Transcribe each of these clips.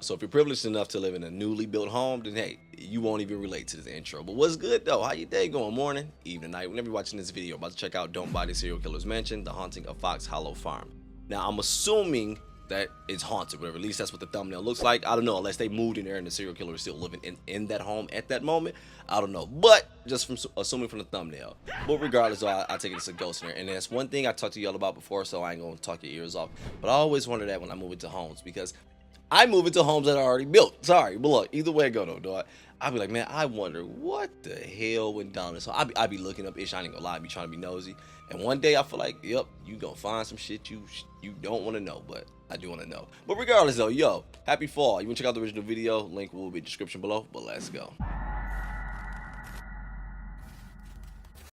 So if you're privileged enough to live in a newly built home, then hey, you won't even relate to this intro. But what's good though? How your day going? Morning, evening, night. Whenever you're watching this video, about to check out Don't Buy the Serial Killer's Mansion, The Haunting of Fox Hollow Farm. Now I'm assuming that it's haunted, whatever. At least that's what the thumbnail looks like. I don't know, unless they moved in there and the serial killer is still living in that home at that moment. I don't know. But just from assuming from the thumbnail. But regardless, I take it it's a ghost in there. And that's one thing I talked to y'all about before, so I ain't gonna talk your ears off. But I always wonder that when I move into homes, because I move into homes that are already built. Sorry, but look, either way I go though, dog. I'll be like, man, I wonder what the hell went down this. So I be looking up ish. I ain't gonna lie, I be trying to be nosy. And one day I feel like, yep, you gonna find some shit you don't want to know, but I do want to know. But regardless though, yo, happy fall. You wanna check out the original video? Link will be in the description below. But let's go.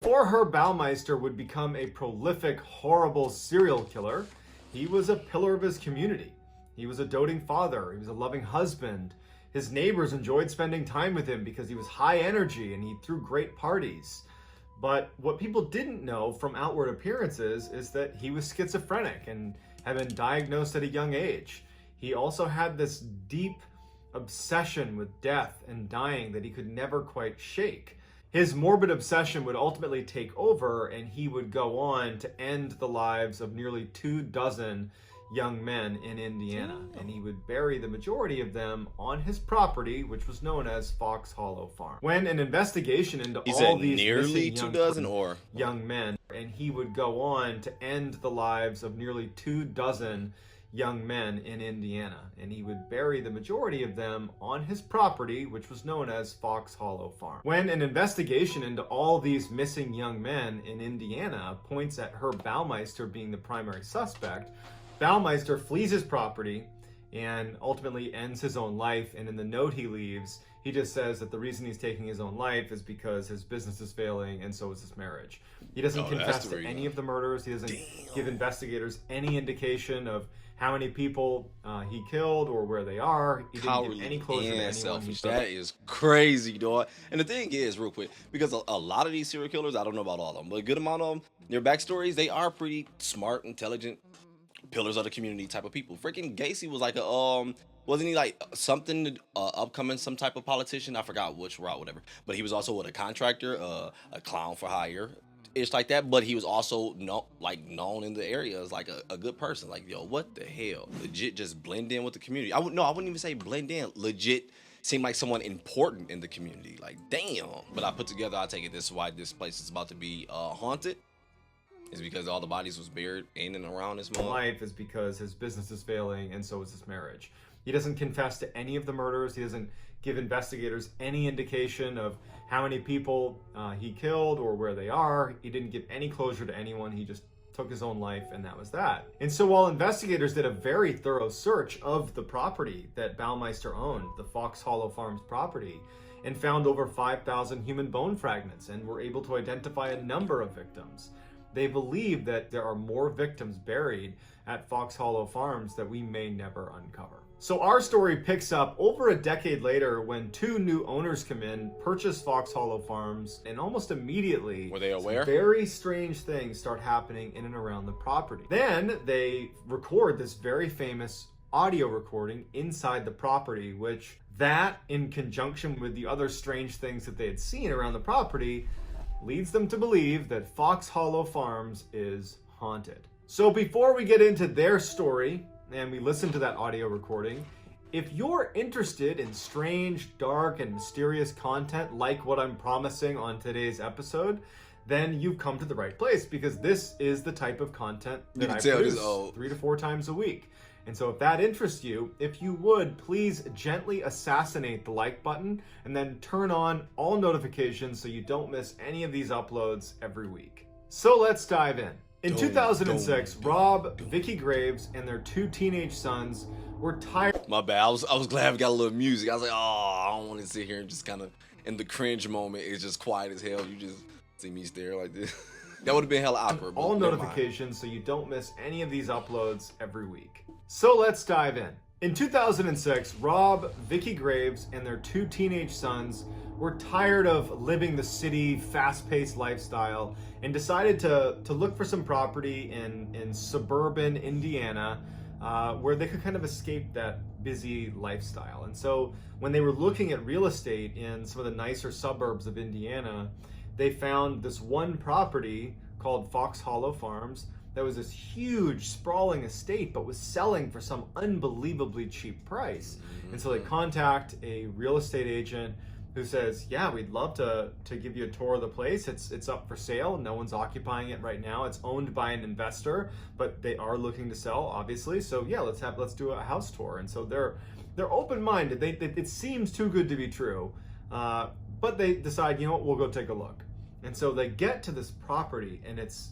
Before Herb Baumeister would become a prolific, horrible serial killer, he was a pillar of his community. He was a doting father. He was a loving husband. His neighbors enjoyed spending time with him because he was high energy and he threw great parties. But what people didn't know from outward appearances is that he was schizophrenic and had been diagnosed at a young age. He also had this deep obsession with death and dying that he could never quite shake. His morbid obsession would ultimately take over, and he would go on to end the lives of nearly 24 young men in Indiana, and he would bury the majority of them on his property, which was known as Fox Hollow Farm. When an investigation into all these nearly missing 24 young men, and he would go on to end the lives of nearly 24 young men in Indiana, and he would bury the majority of them on his property, which was known as Fox Hollow Farm. When an investigation into all these missing young men in Indiana points at Herb Baumeister being the primary suspect, Baumeister flees his property and ultimately ends his own life. And in the note he leaves, he just says that the reason he's taking his own life is because his business is failing and so is his marriage. He doesn't confess to any of the murders. He doesn't give investigators any indication of how many people he killed or where they are. He didn't give any closure to anyone. Selfish. That is crazy, dog. And the thing is, real quick, because a lot of these serial killers, I don't know about all of them, but a good amount of them, their backstories, they are pretty smart, intelligent, pillars of the community type of people. Freaking Gacy was like a wasn't he like something upcoming, some type of politician? I forgot which route, whatever. But he was also a contractor, a clown for hire, ish like that. But he was also known in the area as like a good person. Like, yo, what the hell? Legit, just blend in with the community. I wouldn't even say blend in. Legit, seemed like someone important in the community. Like, damn. But I put together, I take it this is why this place is about to be haunted. Is because all the bodies was buried in and around his life is because his business is failing and so is his marriage. He doesn't confess to any of the murders. He doesn't give investigators any indication of how many people he killed or where they are. He didn't give any closure to anyone. He just took his own life, and that was that. And so while investigators did a very thorough search of the property that Baumeister owned, the Fox Hollow Farms property, and found over 5,000 human bone fragments and were able to identify a number of victims, they believe that there are more victims buried at Fox Hollow Farms that we may never uncover. So our story picks up over a decade later when two new owners come in, purchase Fox Hollow Farms, and almost immediately, were they aware? Very strange things start happening in and around the property. Then they record this very famous audio recording inside the property, which that, in conjunction with the other strange things that they had seen around the property, leads them to believe that Fox Hollow Farms is haunted. So before we get into their story and we listen to that audio recording, if you're interested in strange, dark, and mysterious content like what I'm promising on today's episode, then you've come to the right place, because this is the type of content that I produce 3 to 4 times a week. And so if that interests you, if you would, please gently assassinate the like button and then turn on all notifications so you don't miss any of these uploads every week. So let's dive in. In 2006, Rob, Vicky Graves, and their 2 teenage sons were tired. My bad. I was glad we got a little music. I was like, oh, I don't want to sit here and just kind of in the cringe moment. It's just quiet as hell. You just see me stare like this. That would have been hella awkward. All notifications so you don't miss any of these uploads every week. So let's dive in. In 2006, Rob, Vicky Graves, and their 2 teenage sons were tired of living the city, fast-paced lifestyle and decided to look for some property in suburban Indiana where they could kind of escape that busy lifestyle. And so when they were looking at real estate in some of the nicer suburbs of Indiana, they found this one property called Fox Hollow Farms that was this huge sprawling estate but was selling for some unbelievably cheap price. And so they contact a real estate agent who says, yeah, we'd love to give you a tour of the place. It's up for sale. No one's occupying it right now. It's owned by an investor, but they are looking to sell, obviously. So yeah, let's do a house tour. And so they're open-minded. It seems too good to be true, but they decide, you know what, we'll go take a look. And so they get to this property, and it's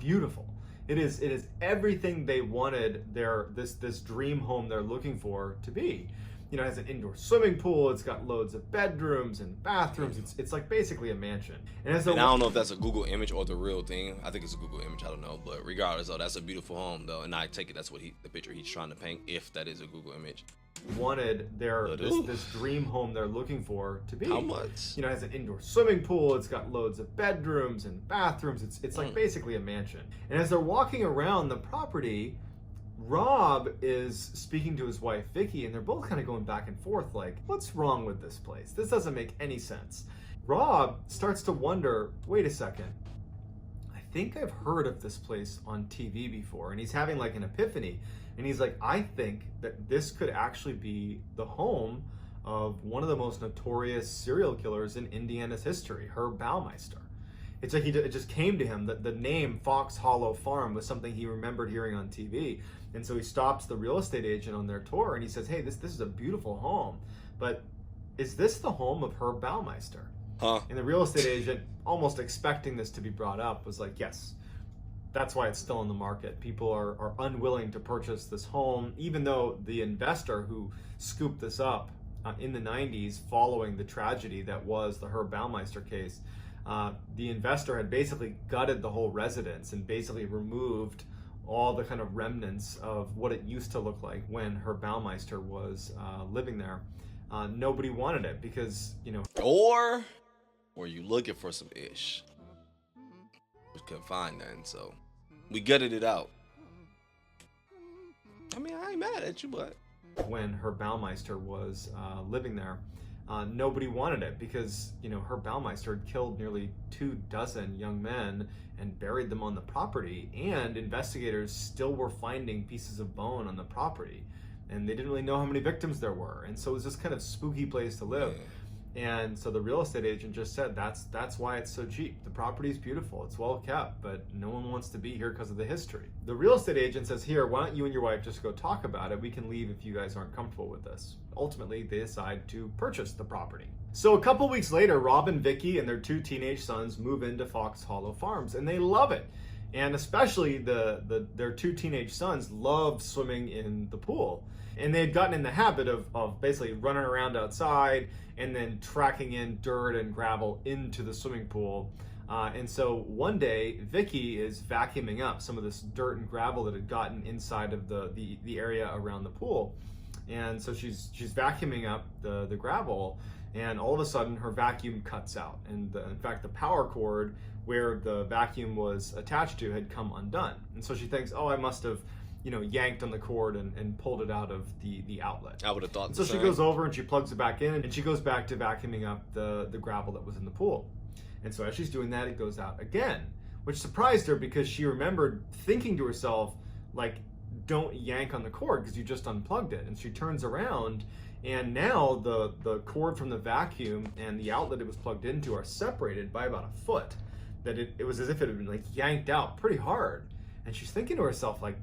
beautiful. It is everything they wanted this dream home they're looking for to be. You know, it has an indoor swimming pool. It's got loads of bedrooms and bathrooms. It's like basically a mansion. And I don't know if that's a Google image or the real thing. I think it's a Google image. I don't know, but regardless, though, that's a beautiful home, though. And I take it that's what the picture he's trying to paint, if that is a Google image. Wanted this dream home they're looking for to be. How much? You know, it has an indoor swimming pool. It's got loads of bedrooms and bathrooms. It's like basically a mansion. And as they're walking around the property, Rob is speaking to his wife Vicky, and they're both kind of going back and forth like, what's wrong with this place? This doesn't make any sense. Rob starts to wonder, wait a second, I think I've heard of this place on TV before. And he's having like an epiphany, and he's like, I think that this could actually be the home of one of the most notorious serial killers in Indiana's history, Herb Baumeister. It's like it just came to him that the name Fox Hollow Farm was something he remembered hearing on TV. And so he stops the real estate agent on their tour, and he says, hey, this is a beautiful home, but is this the home of Herb Baumeister? Huh? And the real estate agent, almost expecting this to be brought up, was like, yes, that's why it's still in the market. People are unwilling to purchase this home, even though the investor who scooped this up in the 90s following the tragedy that was the Herb Baumeister case, the investor had basically gutted the whole residence and basically removed all the kind of remnants of what it used to look like when Herb Baumeister was living there. Nobody wanted it because, you know. Or were you looking for some ish? We couldn't find none, so we gutted it out. I mean, I ain't mad at you, but when Herb Baumeister was living there, nobody wanted it because, you know, Herb Baumeister had killed nearly 24 young men and buried them on the property, and investigators still were finding pieces of bone on the property, and they didn't really know how many victims there were, and so it was this kind of spooky place to live. Yeah. And so the real estate agent just said that's why it's so cheap. The property's beautiful, it's well kept, but no one wants to be here because of the history. The real estate agent says, here, why don't you and your wife just go talk about it? We can leave if you guys aren't comfortable with this. Ultimately, they decide to purchase the property. So a couple weeks later, Rob and Vicky and their 2 teenage sons move into Fox Hollow Farms, and they love it. And especially their 2 teenage sons love swimming in the pool. And they had gotten in the habit of basically running around outside and then tracking in dirt and gravel into the swimming pool. And so one day, Vicky is vacuuming up some of this dirt and gravel that had gotten inside of the area around the pool. And so she's vacuuming up the gravel, and all of a sudden her vacuum cuts out. And in fact, the power cord where the vacuum was attached to had come undone. And so she thinks, oh, I must have, you know, yanked on the cord and pulled it out of the outlet. I would have thought and so she goes over and she plugs it back in, and she goes back to vacuuming up the gravel that was in the pool. And so as she's doing that, it goes out again, which surprised her because she remembered thinking to herself, like, don't yank on the cord because you just unplugged it. And she turns around, and now the cord from the vacuum and the outlet it was plugged into are separated by about a foot. That it was as if it had been like yanked out pretty hard. And she's thinking to herself, like,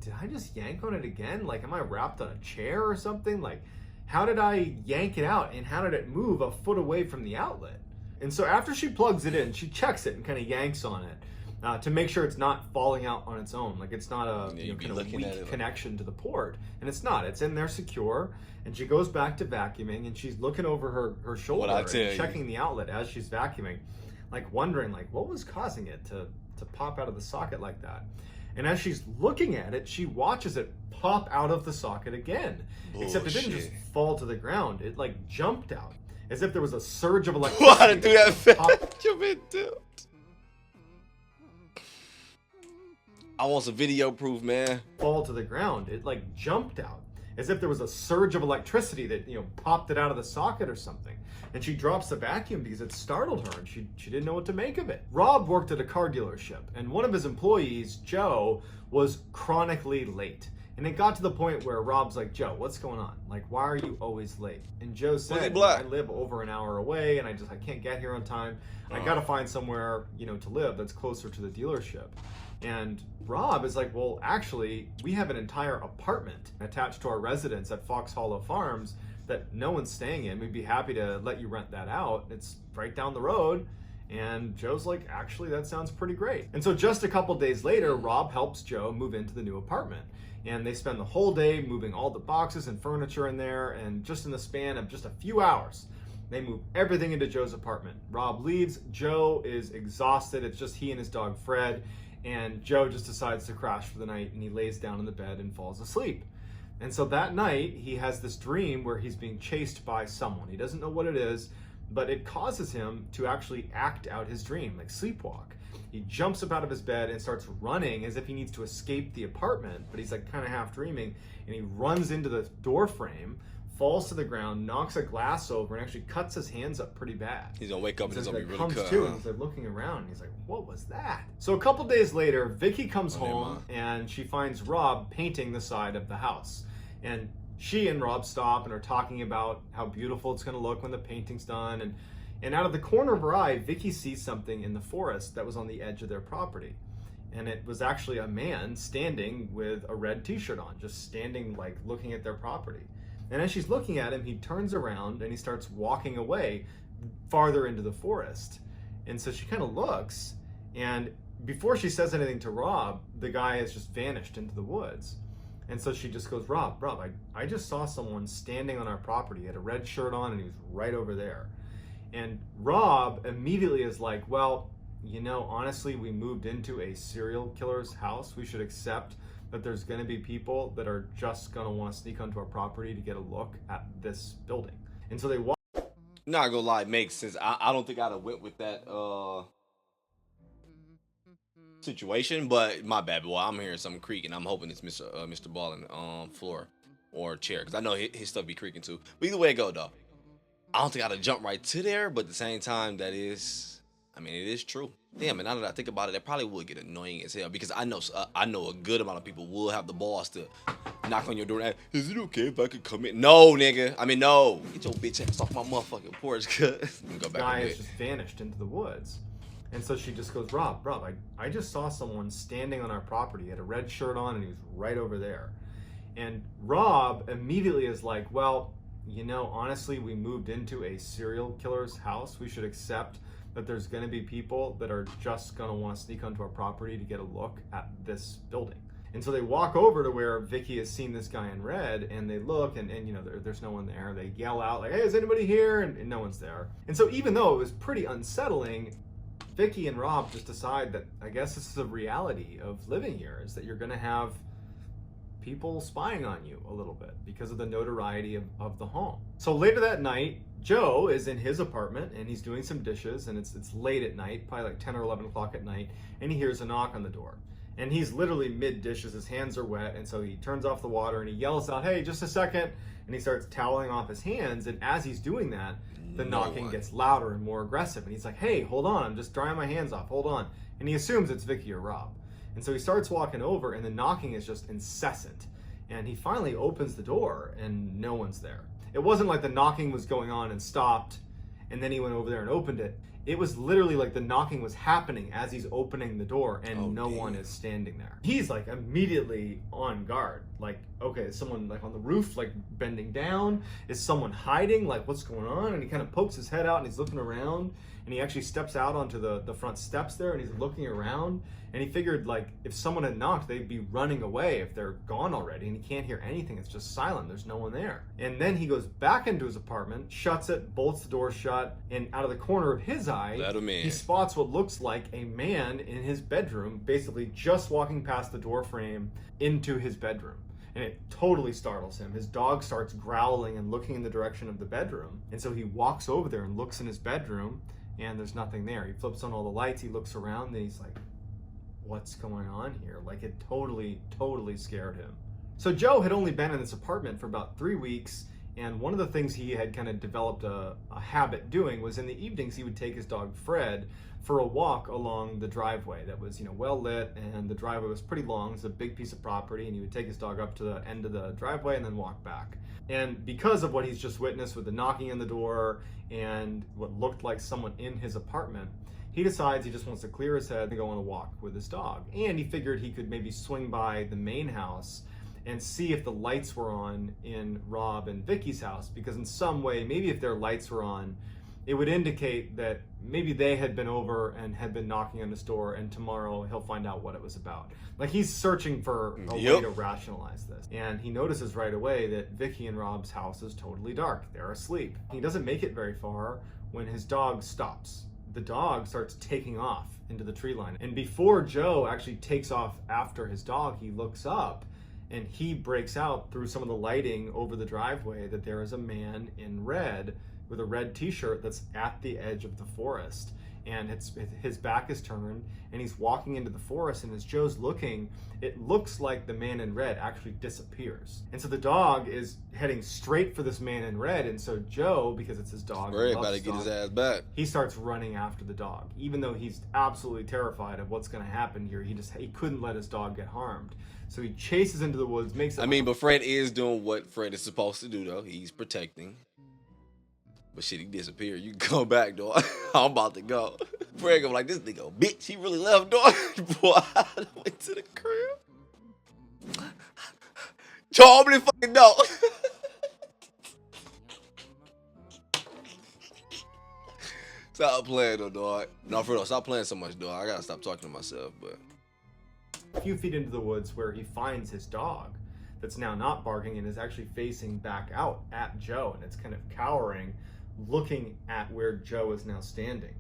did I just yank on it again? Like, am I wrapped on a chair or something? Like, how did I yank it out, and how did it move a foot away from the outlet? And so after she plugs it in, she checks it and kind of yanks on it to make sure it's not falling out on its own. Like, it's not a kind of weak connection to the port. And it's not. It's in there secure. And she goes back to vacuuming, and she's looking over her shoulder and checking the outlet as she's vacuuming, like wondering, like, what was causing it to pop out of the socket like that? And as she's looking at it, she watches it pop out of the socket again. Bullshit. Except it didn't just fall to the ground. It like jumped out as if there was a surge of electricity. Why did do that fast? I want some video proof, man. Fall to the ground. It like jumped out as if there was a surge of electricity that, popped it out of the socket or something. And she drops the vacuum because it startled her and she didn't know what to make of it. Rob worked at a car dealership, and one of his employees, Joe, was chronically late. And it got to the point where Rob's like, Joe, what's going on? Like, why are you always late? And Joe said, I live over an hour away and I can't get here on time. I got to find somewhere, to live that's closer to the dealership. And Rob is like, well, actually, we have an entire apartment attached to our residence at Fox Hollow Farms that no one's staying in. We'd be happy to let you rent that out. It's right down the road. And Joe's like, actually, that sounds pretty great. And so just a couple days later, Rob helps Joe move into the new apartment. And they spend the whole day moving all the boxes and furniture in there. And just in the span of just a few hours, they move everything into Joe's apartment. Rob leaves. Joe is exhausted. It's just he and his dog, Fred. And Joe just decides to crash for the night, and he lays down in the bed and falls asleep. And so that night, he has this dream where he's being chased by someone. He doesn't know what it is, but it causes him to actually act out his dream, like sleepwalk. He jumps up out of his bed and starts running as if he needs to escape the apartment, but he's like kind of half dreaming, and he runs into the door frame, falls to the ground, knocks a glass over, and actually cuts his hands up pretty bad. He's gonna wake up and it's gonna be really comes cut. to, and he's like looking around, and he's like, what was that? So a couple days later, Vicky comes home, and she finds Rob painting the side of the house. And she and Rob stop and are talking about how beautiful it's gonna look when the painting's done. And out of the corner of her eye, Vicky sees something in the forest that was on the edge of their property. And it was actually a man standing with a red t-shirt on, just standing like looking at their property. And as she's looking at him, he turns around and he starts walking away farther into the forest. And so she kind of looks, and before she says anything to Rob, the guy has just vanished into the woods. And so she just goes, Rob, I just saw someone standing on our property. He had a red shirt on and he was right over there. And Rob immediately is like, well, honestly, we moved into a serial killer's house. We should accept that there's going to be people that are just going to want to sneak onto our property to get a look at this building. And so they walk. Not gonna lie, it makes sense. I don't think I'd have went with that situation, but my bad, boy. I'm hearing something creaking. I'm hoping it's Mr. Ballen floor or chair, because I know his stuff be creaking too. But either way it go, though, I don't think I'd have jumped right to there. But at the same time, it is true. Damn, and now that I think about it, that probably would get annoying as hell, because I know a good amount of people will have the balls to knock on your door and ask, is it okay if I could come in? No, nigga. No. Get your bitch ass off my motherfucking porch, cuz. Go back. Guy has just vanished into the woods. And so she just goes, Rob, I just saw someone standing on our property. He had a red shirt on and he was right over there. And Rob immediately is like, well, honestly, we moved into a serial killer's house. We should accept that there's going to be people that are just going to want to sneak onto our property to get a look at this building. And so they walk over to where Vicky has seen this guy in red, and they look, and there's no one there. They yell out like, hey, is anybody here? And no one's there. And so even though it was pretty unsettling, Vicky and Rob just decide that I guess this is a reality of living here, is that you're going to have people spying on you a little bit because of the notoriety of the home. So later that night, Joe is in his apartment and he's doing some dishes, and it's late at night, probably like 10 or 11 o'clock at night, and he hears a knock on the door. And he's literally mid dishes, his hands are wet, and so he turns off the water and he yells out, hey, just a second, and he starts toweling off his hands. And as he's doing that, the knocking gets louder and more aggressive, and he's like, hey, hold on, I'm just drying my hands off, hold on. And he assumes it's Vicky or Rob. And so he starts walking over, and the knocking is just incessant. And he finally opens the door, and no one's there. It wasn't like the knocking was going on and stopped, and then he went over there and opened it. It was literally like the knocking was happening as he's opening the door, and no one is standing there. He's like immediately on guard. Like, okay, is someone like on the roof, like bending down? Is someone hiding? Like, what's going on? And he kind of pokes his head out and he's looking around, and he actually steps out onto the front steps there, and he's looking around. And he figured, like, if someone had knocked, they'd be running away if they're gone already, and he can't hear anything. It's just silent. There's no one there. And then he goes back into his apartment, shuts it, bolts the door shut, and out of the corner of his eye, he spots what looks like a man in his bedroom, basically just walking past the door frame into his bedroom. And it totally startles him. His dog starts growling and looking in the direction of the bedroom. And so he walks over there and looks in his bedroom, and there's nothing there. He flips on all the lights, he looks around, and he's like, what's going on here? Like, it totally scared him. So Joe had only been in this apartment for about 3 weeks, and one of the things he had kind of developed a habit doing was in the evenings he would take his dog Fred for a walk along the driveway that was, well lit, and the driveway was pretty long. It's a big piece of property, and he would take his dog up to the end of the driveway and then walk back. And because of what he's just witnessed with the knocking on the door and what looked like someone in his apartment, he decides he just wants to clear his head and go on a walk with his dog. And he figured he could maybe swing by the main house and see if the lights were on in Rob and Vicky's house, because in some way, maybe if their lights were on, it would indicate that maybe they had been over and had been knocking on his door, and tomorrow he'll find out what it was about. Like, he's searching for a way to rationalize this. And he notices right away that Vicky and Rob's house is totally dark. They're asleep. He doesn't make it very far when his dog stops. The dog starts taking off into the tree line. And before Joe actually takes off after his dog, he looks up and he breaks out through some of the lighting over the driveway that there is a man in red with a red t-shirt that's at the edge of the forest, and his back is turned and he's walking into the forest, and as Joe's looking, it looks like the man in red actually disappears. And so the dog is heading straight for this man in red, and so Joe, because it's his dog, about to get his ass back, he starts running after the dog, even though he's absolutely terrified of what's going to happen here. He couldn't let his dog get harmed. So he chases into the woods, makes it. But Fred is doing what Fred is supposed to do, though. He's protecting. But shit, he disappeared. You can come back, dog. I'm about to go. Fred go like, this nigga, bitch, he really left, dog. Boy, I went to the crib. Joe, open the fucking door. Stop playing, though, dog. No, for real, stop playing so much, dog. I gotta stop talking to myself, but. A few feet into the woods where he finds his dog that's now not barking and is actually facing back out at Joe, and it's kind of cowering, looking at where Joe is now standing.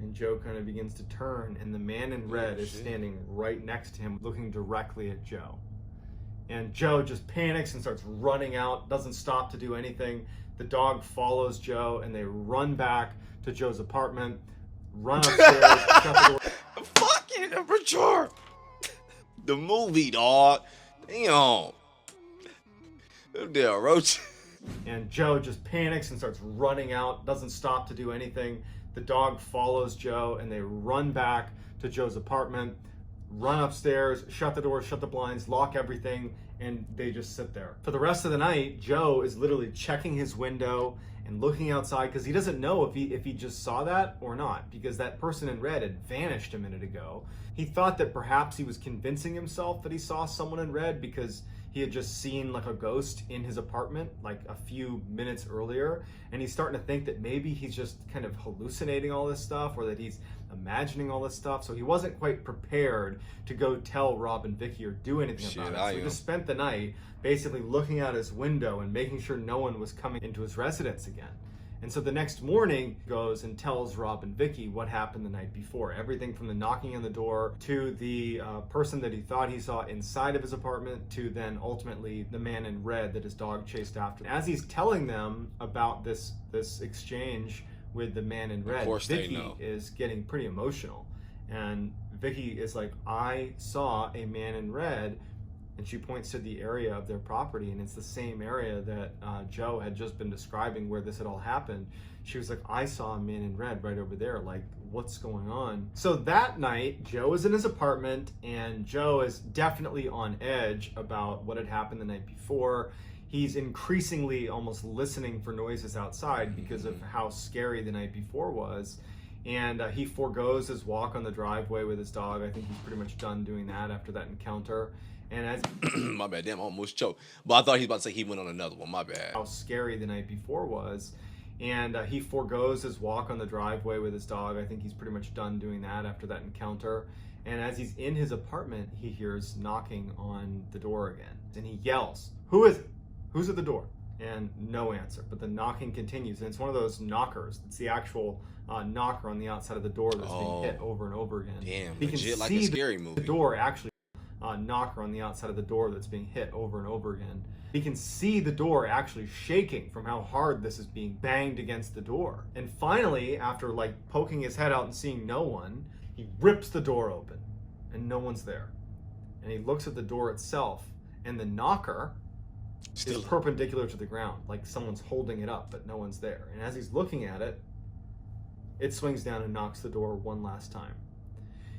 And Joe kind of begins to turn, and the man in red is standing right next to him, looking directly at Joe. And Joe just panics and starts running out, doesn't stop to do anything. The dog follows Joe, and they run back to Joe's apartment, run upstairs, shut the door. Fucking temperature! The movie, dog. Damn. Damn, Roach. And Joe just panics and starts running out, doesn't stop to do anything. The dog follows Joe, and they run back to Joe's apartment, run upstairs, shut the door, shut the blinds, lock everything, and they just sit there. For the rest of the night, Joe is literally checking his window and looking outside, because he doesn't know if he just saw that or not, because that person in red had vanished a minute ago. He thought that perhaps he was convincing himself that he saw someone in red because he had just seen like a ghost in his apartment like a few minutes earlier, and he's starting to think that maybe he's just kind of hallucinating all this stuff, or that he's imagining all this stuff. So he wasn't quite prepared to go tell Rob and Vicky or do anything about it. So he just spent the night basically looking out his window and making sure no one was coming into his residence again. And so the next morning, he goes and tells Rob and Vicky what happened the night before. Everything from the knocking on the door to the person that he thought he saw inside of his apartment, to then ultimately the man in red that his dog chased after. As he's telling them about this exchange with the man in red, Vicky is getting pretty emotional. And Vicky is like, I saw a man in red. And she points to the area of their property, and it's the same area that Joe had just been describing where this had all happened. She was like, I saw a man in red right over there. Like, what's going on? So that night, Joe is in his apartment, and Joe is definitely on edge about what had happened the night before. He's increasingly almost listening for noises outside because of how scary the night before was. And he forgoes his walk on the driveway with his dog. I think he's pretty much done doing that after that encounter. And as my bad, damn, I almost choked. But I thought he was about to say he went on another one. My bad. How scary the night before was. And he forgoes his walk on the driveway with his dog. I think he's pretty much done doing that after that encounter. And as he's in his apartment, he hears knocking on the door again. And he yells, "Who is it? Who's at the door?" And no answer. But the knocking continues. And it's one of those knockers. It's the actual knocker on the outside of the door that's being hit over and over again. Damn, he legit can like see a scary movie. The door actually. Knocker on the outside of the door that's being hit over and over again. He can see the door actually shaking from how hard this is being banged against the door. And finally, after like poking his head out and seeing no one, he rips the door open and no one's there. And he looks at the door itself, and the knocker Still is perpendicular to the ground, like someone's holding it up, but no one's there. And as he's looking at it, it swings down and knocks the door one last time.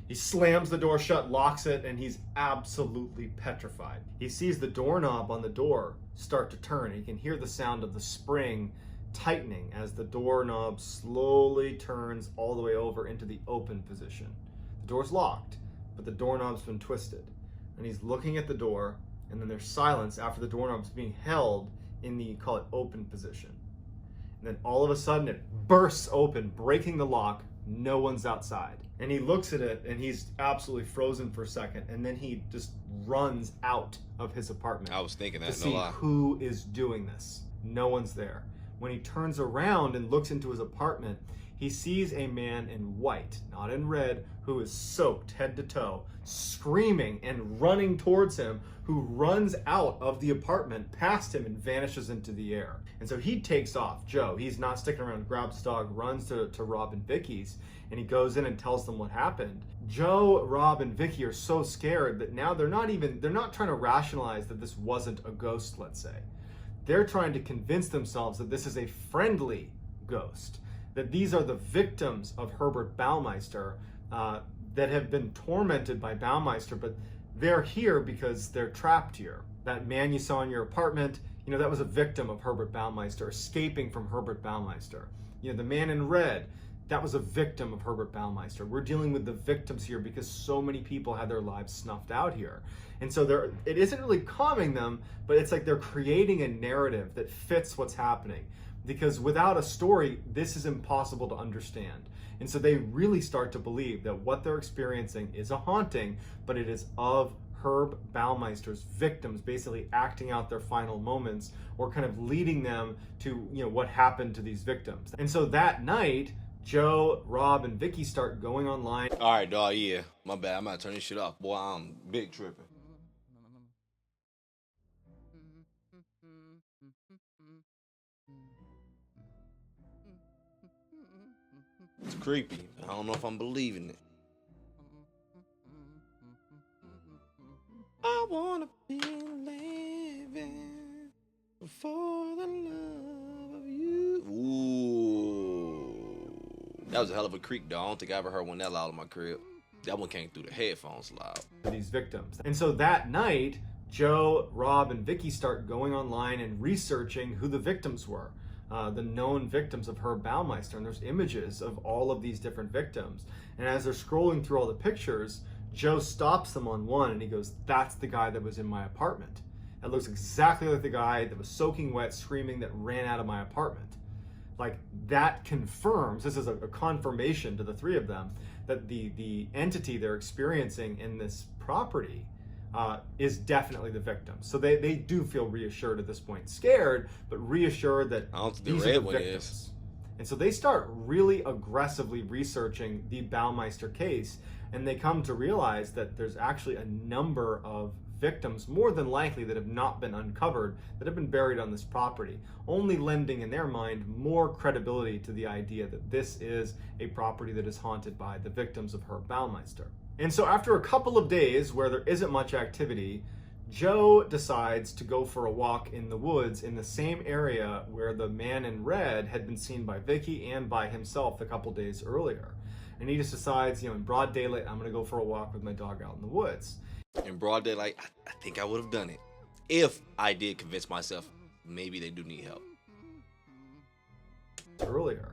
He slams the door shut, locks it, and he's absolutely petrified. He sees the doorknob on the door start to turn. He can hear the sound of the spring tightening as the doorknob slowly turns all the way over into the open position. The door's locked, but the doorknob's been twisted. And he's looking at the door, and then there's silence after the doorknob's being held in the, call it, open position. And then all of a sudden it bursts open, breaking the lock. No one's outside. And he looks at it and he's absolutely frozen for a second. And then he just runs out of his apartment. I was thinking that, to see who is doing this. No one's there. When he turns around and looks into his apartment, he sees a man in white, not in red, who is soaked head to toe, screaming and running towards him, who runs out of the apartment past him and vanishes into the air. And so he takes off. Joe, he's not sticking around, grabs the dog, runs to Rob and Vicky's, and he goes in and tells them what happened. Joe, Rob, and Vicky are so scared that now they're not trying to rationalize that this wasn't a ghost, let's say. They're trying to convince themselves that this is a friendly ghost, that these are the victims of Herbert Baumeister that have been tormented by Baumeister, but they're here because they're trapped here. That man you saw in your apartment, that was a victim of Herbert Baumeister, escaping from Herbert Baumeister. The man in red, that was a victim of Herbert Baumeister. We're dealing with the victims here because so many people had their lives snuffed out here. And so it isn't really calming them, but it's like they're creating a narrative that fits what's happening. Because without a story, this is impossible to understand. And so they really start to believe that what they're experiencing is a haunting, but it is of Herb Baumeister's victims basically acting out their final moments or kind of leading them to what happened to these victims. And so that night, Joe, Rob, and Vicky start going online. All right, dog, yeah. My bad. I'm about to turn this shit off. Boy, I'm big tripping. It's creepy. I don't know if I'm believing it. I wanna be living for the love of you. Ooh. That was a hell of a creak, though. I don't think I ever heard one that loud in my crib. That one came through the headphones loud. These victims. And so that night, Joe, Rob, and Vicky start going online and researching who the victims were. The known victims of Herb Baumeister, and there's images of all of these different victims. And as they're scrolling through all the pictures, Joe stops them on one and he goes, "That's the guy that was in my apartment. It looks exactly like the guy that was soaking wet, screaming, that ran out of my apartment." Like, that confirms, this is a confirmation to the three of them, that the entity they're experiencing in this property is definitely the victim. So they do feel reassured at this point. Scared, but reassured that I don't think these the are red the one victims. is. And so they start really aggressively researching the Baumeister case, and they come to realize that there's actually a number of victims, more than likely, that have not been uncovered, that have been buried on this property, only lending in their mind more credibility to the idea that this is a property that is haunted by the victims of Herb Baumeister. And so after a couple of days where there isn't much activity, Joe decides to go for a walk in the woods in the same area where the man in red had been seen by Vicky and by himself a couple days earlier. And he just decides, in broad daylight, I'm going to go for a walk with my dog out in the woods. In broad daylight, I think I would have done it if I did convince myself maybe they do need help. Earlier.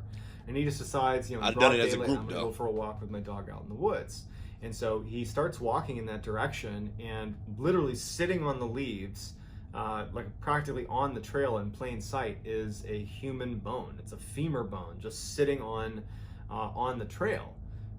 And he just decides, in I've broad done it as a daylight, group, I'm going to though. go for a walk with my dog out in the woods. And so he starts walking in that direction, and literally sitting on the leaves, like practically on the trail in plain sight, is a human bone. It's a femur bone just sitting on the trail.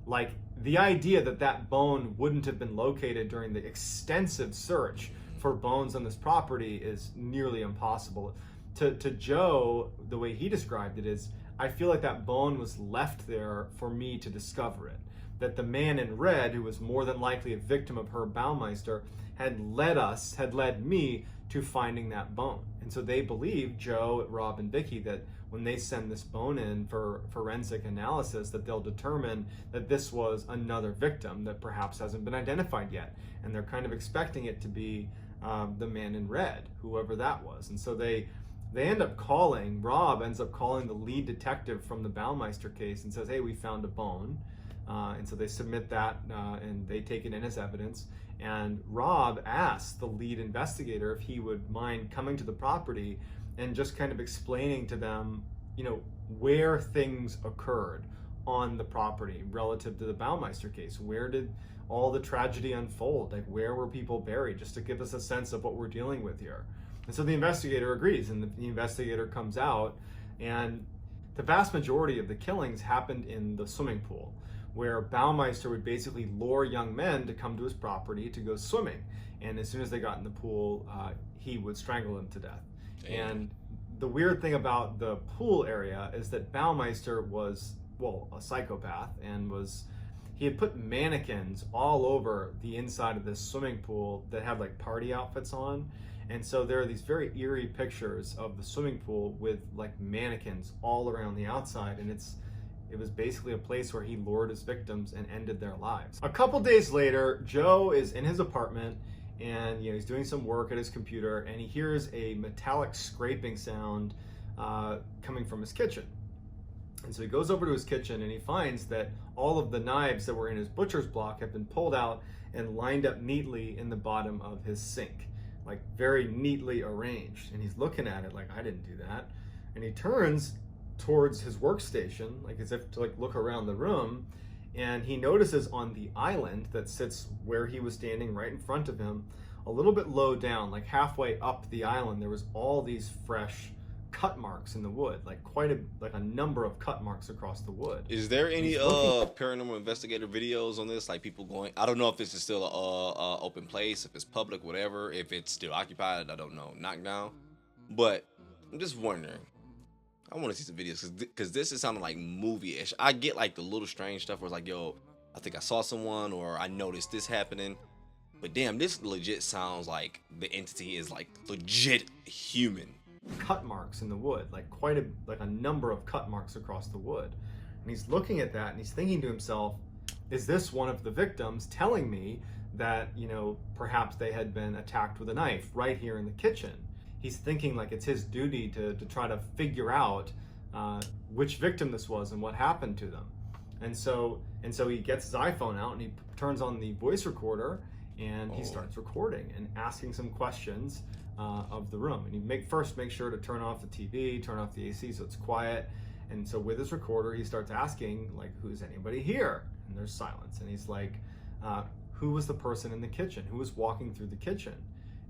Like, the idea that that bone wouldn't have been located during the extensive search for bones on this property is nearly impossible. To Joe, the way he described it is, I feel like that bone was left there for me to discover it. That the man in red, who was more than likely a victim of Herb Baumeister, had led me to finding that bone. And so they believe, Joe, Rob, and Vicky, that when they send this bone in for forensic analysis, that they'll determine that this was another victim that perhaps hasn't been identified yet. And they're kind of expecting it to be the man in red, whoever that was. And so Rob ends up calling the lead detective from the Baumeister case and says, hey, we found a bone. And so they submit that and they take it in as evidence. And Rob asks the lead investigator if he would mind coming to the property and just kind of explaining to them, where things occurred on the property relative to the Baumeister case. Where did all the tragedy unfold? Like, where were people buried? Just to give us a sense of what we're dealing with here. And so the investigator agrees, and the investigator comes out, and the vast majority of the killings happened in the swimming pool, where Baumeister would basically lure young men to come to his property to go swimming. And as soon as they got in the pool, he would strangle them to death. Damn. And the weird thing about the pool area is that Baumeister was, a psychopath, and he had put mannequins all over the inside of this swimming pool that had like party outfits on. And so there are these very eerie pictures of the swimming pool with like mannequins all around the outside, and it was basically a place where he lured his victims and ended their lives. A couple days later, Joe is in his apartment, and he's doing some work at his computer, and he hears a metallic scraping sound coming from his kitchen. And so he goes over to his kitchen, and he finds that all of the knives that were in his butcher's block have been pulled out and lined up neatly in the bottom of his sink, like very neatly arranged. And he's looking at it like, I didn't do that. And he turns towards his workstation, like as if to look around the room, and he notices on the island that sits where he was standing right in front of him, a little bit low down, like halfway up the island, there was all these fresh cut marks in the wood, like a number of cut marks across the wood. Is there any paranormal investigator videos on this? Like people going, I don't know if this is still a open place, if it's public, whatever, if it's still occupied, I don't know, knocked down. But I'm just wondering. I want to see some videos because this is sounding like movie-ish. I get like the little strange stuff where it's like, yo, I think I saw someone or I noticed this happening. But damn, this legit sounds like the entity is like legit human. Cut marks in the wood, like a number of cut marks across the wood. And he's looking at that and he's thinking to himself, is this one of the victims telling me that, perhaps they had been attacked with a knife right here in the kitchen? He's thinking like it's his duty to try to figure out which victim this was and what happened to them. And so he gets his iPhone out and he turns on the voice recorder and he starts recording and asking some questions of the room. And he first make sure to turn off the TV, turn off the AC so it's quiet. And so with his recorder, he starts asking, like, who's anybody here? And there's silence. And he's like, who was the person in the kitchen? Who was walking through the kitchen?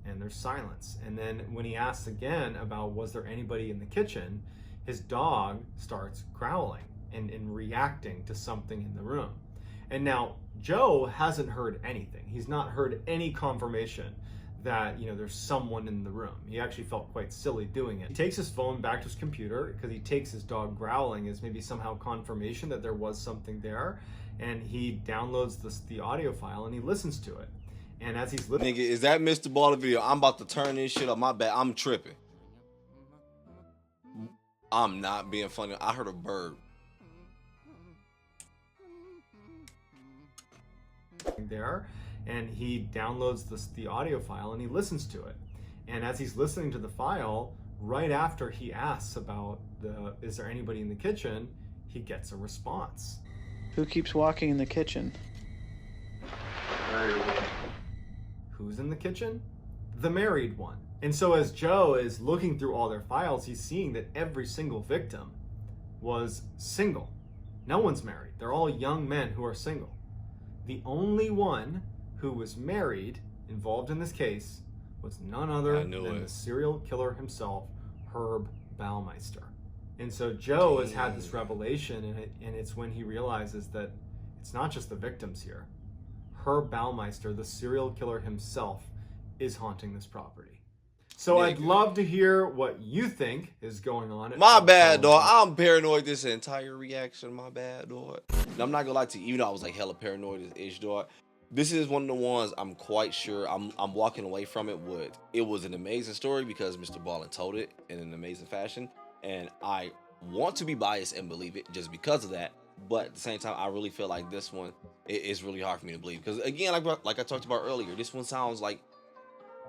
And there's silence. And then when he asks again about was there anybody in the kitchen, his dog starts growling and reacting to something in the room. And now Joe hasn't heard anything. He's not heard any confirmation that there's someone in the room. He actually felt quite silly doing it. He takes his phone back to his computer because he takes his dog growling as maybe somehow confirmation that there was something there, and he downloads the audio file and he listens to it. And as he's listening, nigga, is that Mrballen video? I'm about to turn this shit up. My bad. I'm tripping. I'm not being funny. I heard a bird. There, and he downloads the audio file and he listens to it. And as he's listening to the file, right after he asks about is there anybody in the kitchen, he gets a response. Who keeps walking in the kitchen? Who's in the kitchen? The married one. And so as Joe is looking through all their files, he's seeing that every single victim was single. No one's married. They're all young men who are single. The only one who was married, involved in this case, was none other than the serial killer himself, Herb Baumeister. And so Joe has had this revelation, and it's when he realizes that it's not just the victims here. Herb Baumeister, the serial killer himself, is haunting this property. So I'd love to hear what you think is going on. My bad, dog. I'm paranoid this entire reaction. My bad, dog. And I'm not gonna lie to you, even though I was like hella paranoid-ish, dog. This is one of the ones I'm quite sure I'm walking away from it with. It was an amazing story because Mrballen told it in an amazing fashion. And I want to be biased and believe it just because of that. But at the same time, I really feel like this one is really hard for me to believe. Because again, like I talked about earlier, this one sounds like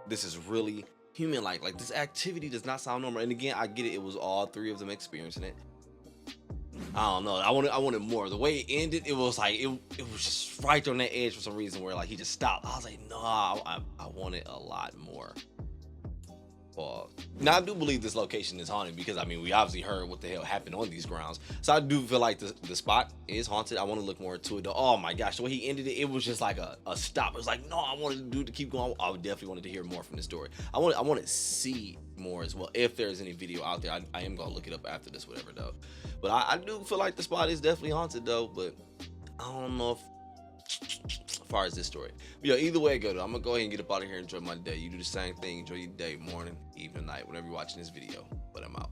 this is really human like this activity does not sound normal. And again, I get it, it was all three of them experiencing it. I don't know, I wanted more. The way it ended, it was like it was just right on that edge for some reason where like he just stopped. I was like, no, I wanted a lot more. Now I do believe this location is haunted because I mean we obviously heard what the hell happened on these grounds, so I do feel like the spot is haunted. I want to look more into it though. Oh my gosh, the way he ended it, it was just like a stop. It was like, no, I wanted the dude to keep going. I definitely wanted to hear more from the story. I want to see more as well. If there's any video out there, I am gonna look it up after this, whatever though. But I do feel like the spot is definitely haunted though. But I don't know if as far as this story. But yo, either way it go though, I'm gonna go ahead and get up out of here and enjoy my day. You do the same thing. Enjoy your day, morning, evening, night, whenever you're watching this video. But I'm out.